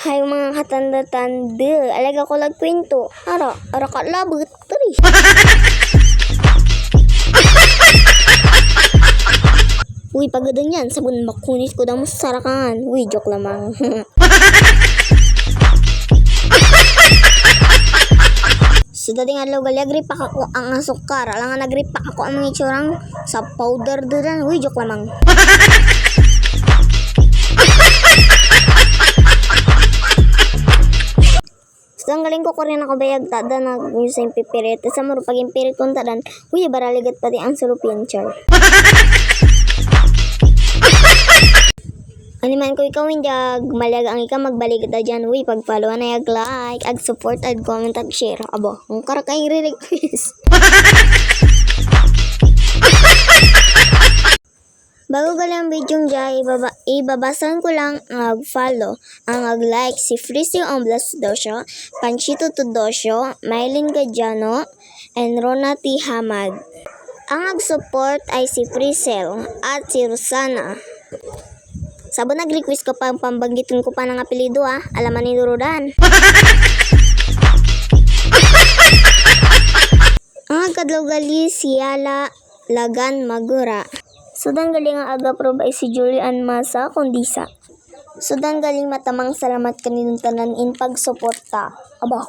Hay mga katanda-tanda, alaga ko kwento. Ara ka labot, tari. Uy, pagadan yan, sabon makunis ko daw masarakan. Uy, joke lamang. So, dating adlaw gali, agripak ako ang asukar. Alang nga nagripak ako ang mga itsurang sa powder doon. Uy, joke lamang. So, ang galing ko rin ako bayag tada na sa impipirit. Sa maro pag impirit kong tadan, uy, baraligat pati ang salupin, char. Animan ko ikaw hindag, malag ang ikaw magbalik ta dyan, uy, pag-follow na like, ag-support, ag-comment, ag-share. Abo, ang karakayang re-request. Bago ka lang video dyan, ibabasan ko lang ang follow, ang ag-like si Freezy Omblas Dosyo, Panchito Tudosyo, Mylene Gadiano, and Rona T. Hamad. Ang ag-support ay si Freezel at si Rosana. Sabon nag-request ko pa, pambanggitin ko pa ng apelido alaman ni Durudan. Ang agkadlaw gali si Yala Lagan Magura. Sudan galing ang aga-probe ay si Julian Masa Kondisa. Sudan galing matamang salamat kaninong tanan in pagsuporta. Aba,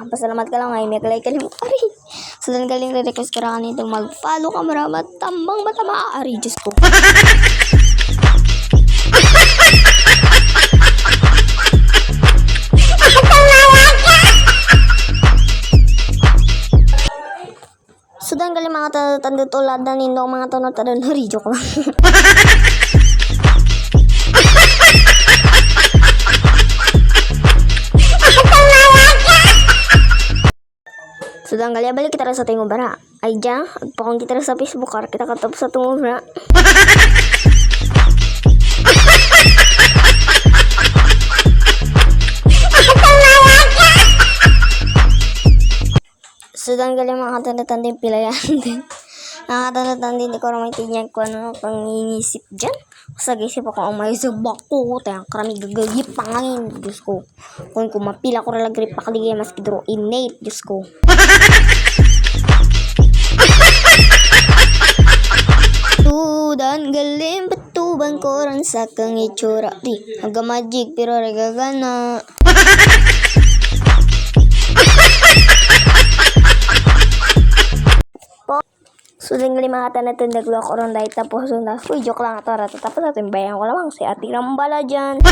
pasalamat ka lang ay may kalay ka lang. Ari, sudan galing re-request ka rin kanitong mag-follow ka maramat tambang matama. Ari, Diyos ko. Sudan galing mga tanda tulad na nindong mga tanong hari, joke lang. Sudan galing balik kita sa tingong bara. Ay dyan, agpakong kita sa Facebook kita katap sa tingong bara. Sudan galing mga tanda-tanda pilayan din. Nakatanda-tanda hindi ko rin maintindihan ko ano pang inisip dyan. Kasag-isip ako ang may sabak ko. Tayang karami gagagip pangangin. Diyos ko. Kung kumapila ko rin lagrip pakaligay mas kidro innate. Diyos ko. Sudan galing batubang ko rin sa kang itsura. Di, hanggang magic pero regagana. So, dahil mga tanda-tanda ko ako ron dahil tapos na. Uy, joke lang ito. Tapos natin bayan ko lamang si Ate Rambala dyan.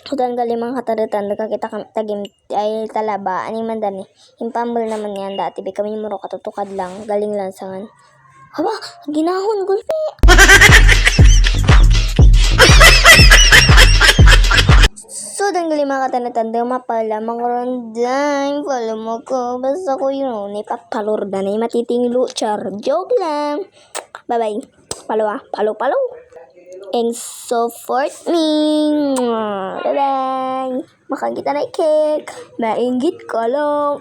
So, dahil galing mga tanda-tanda kakita tagim ay talaba. Ani man dani. Himpambal naman yan dati. Kami muro katutukad lang. Galing lansangan. Haba, ginahon gulpi. So, dahil mga katanda-tanda, mapala, mga rondang, follow mo ko, basta ko yun, ipapalor na na matitinglo, char, joke lang. Bye-bye. Follow. And support me. Bye-bye. Makakita na cake. Maingit ko lang.